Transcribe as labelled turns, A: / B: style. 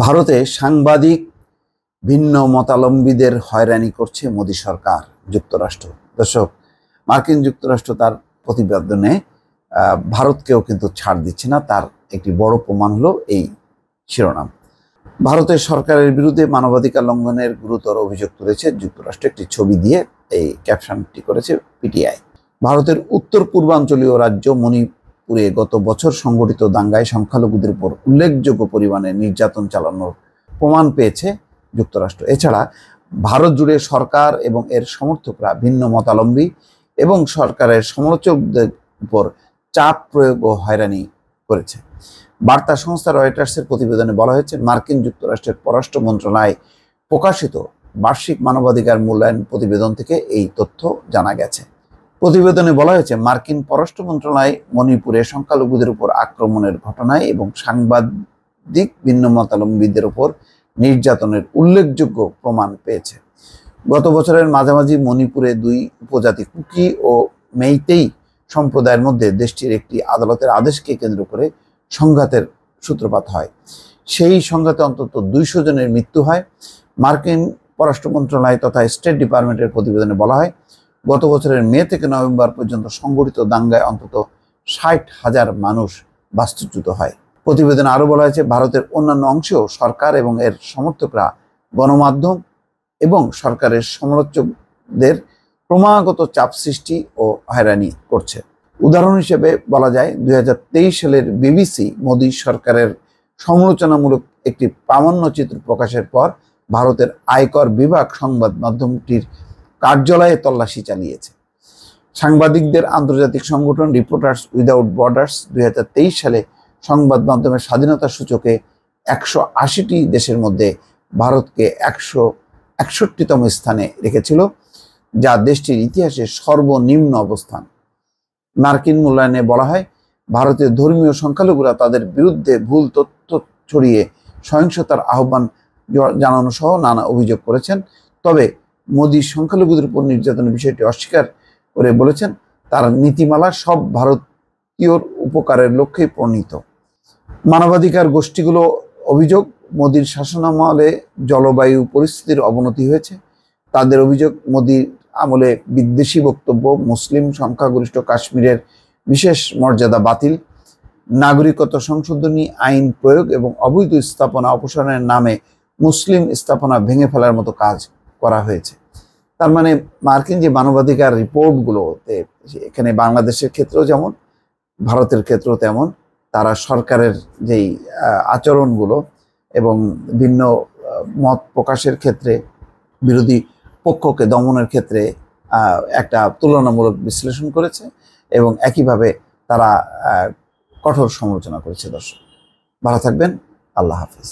A: ভারতে সাংবাদিক ভিন্ন মতাবলম্বীদের হয়রানি করছে মোদী সরকার যুক্তরাষ্ট্র। দর্শক, মার্কিন যুক্তরাষ্ট্র তার প্রতিবেদনে ভারতকেও কিন্তু ছাড় দিচ্ছে না। তার একটি বড় প্রমাণ হলো এই শিরোনাম। ভারতের সরকারের বিরুদ্ধে মানবাধিকার লঙ্ঘনের গুরুতর অভিযোগ তুলেছে যুক্তরাষ্ট্র। একটি ছবি দিয়ে এই ক্যাপশনটি করেছে পিটিআই। ভারতের উত্তর পূর্বাঞ্চলীয় রাজ্য মণিপুরে গত বছর সংঘটিত দাঙ্গায় সংখ্যালঘুদের উপর উল্লেখযোগ্য পরিমাণে নির্যাতন চালানোর প্রমাণ পেয়েছে যুক্তরাষ্ট্র। এছাড়া ভারত জুড়ে সরকার এবং এর সমর্থকরা ভিন্ন মতাবলম্বী এবং সরকারের সমালোচকদের উপর চাপ প্রয়োগ ও হয়রানি করেছে। বার্তা সংস্থা রয়টার্সের প্রতিবেদনে বলা হয়েছে, মার্কিন যুক্তরাষ্ট্রের পররাষ্ট্র মন্ত্রণালয় প্রকাশিত বার্ষিক মানবাধিকার মূল্যায়ন প্রতিবেদন থেকে এই তথ্য জানা গেছে। প্রতিবেদনে বলা হয়েছে, মার্কিন পররাষ্ট্র মন্ত্রণালয় মণিপুরে সংখ্যালঘুদের উপর আক্রমণের ঘটনায় এবং সাংবাদিক ভিন্ন মতাবলম্বীদের উপর নির্যাতনের উল্লেখযোগ্য প্রমাণ পেয়েছে। গত বছরের মাঝামাঝি মণিপুরে দুই উপজাতি কুকি ও মেইতেই সম্প্রদায়ের মধ্যে দেশটির একটি আদালতের আদেশকে কেন্দ্র করে সংঘাতের সূত্রপাত হয়। সেই সংঘাতে অন্তত 200 জনের মৃত্যু হয়। মার্কিন পররাষ্ট্র মন্ত্রণালয় তথা স্টেট ডিপার্টমেন্টের প্রতিবেদনে বলা হয়, গত বছরের মে থেকে নভেম্বর পর্যন্ত সংঘটিত দাঙ্গায় অন্তত 60,000 মানুষ বাস্তুচ্যুত হয়। প্রতিবেদনে আরও বলা হয়েছে, ভারতের অন্যান্য অংশেও সরকার এবং এর সমর্থকরা গণমাধ্যম এবং সরকারের সমালোচকদের ক্রমাগত চাপ সৃষ্টি ও হয়রানি করছে। উদাহরণ হিসেবে বলা যায়, 2023 সালের বিবিসি মোদী সরকারের সমালোচনামূলক একটি প্রামাণ্যচিত্র প্রকাশের পর ভারতের আয়কর বিভাগ সংবাদ মাধ্যমটির কার্যালয়ে তল্লাশি চালিয়েছে। সাংবাদিকদের আন্তর্জাতিক সংগঠন রিপোর্টার্স উইদাউট বর্ডার্স 2023 সালে সংবাদ মাধ্যমের স্বাধীনতা সূচকে 180টি দেশের মধ্যে ভারতকে 161তম স্থানে রেখেছিল, যা দেশটির ইতিহাসে সর্বনিম্ন অবস্থান। মার্কিন মূল্যায়নে বলা হয়, ভারতের ধর্মীয় সংখ্যালঘুরা তাদের বিরুদ্ধে ভুল তথ্য ছড়িয়ে সহিংসতার আহ্বান জানানো সহ নানা অভিযোগ করেছেন। তবে মোদী সংখ্যালঘুদের উপর নির্যাতনের বিষয়টি অস্বীকার করে বলেছেন, তার নীতিমালা সব ভারতীয়র উপকারের লক্ষ্যেই প্রণীত। মানবাধিকার গোষ্ঠীগুলো অভিযোগ, মোদীর শাসনামলে জলবায়ু পরিস্থিতির অবনতি হয়েছে। তাদের অভিযোগ, মোদীর আমলে বিদ্বেষী বক্তব্য, মুসলিম সংখ্যাগরিষ্ঠ কাশ্মীরের বিশেষ মর্যাদা বাতিল, নাগরিকত্ব সংশোধনী আইন প্রয়োগ এবং অবৈধ স্থাপনা অপসারণের নামে মুসলিম স্থাপনা ভেঙে ফেলার মতো কাজ করা হয়েছে। তার মানে মার্কিন যে মানবাধিকার রিপোর্টগুলোতে, এখানে বাংলাদেশের ক্ষেত্রেও যেমন ভারতের ক্ষেত্রেও তেমন, তারা সরকারের যেই আচরণগুলো এবং ভিন্ন মত প্রকাশের ক্ষেত্রে বিরোধী পক্ষকে দমনের ক্ষেত্রে একটা তুলনামূলক বিশ্লেষণ করেছে এবং একইভাবে তারা কঠোর সমালোচনা করেছে। দর্শক, ভালো থাকবেন। আল্লাহ হাফিজ।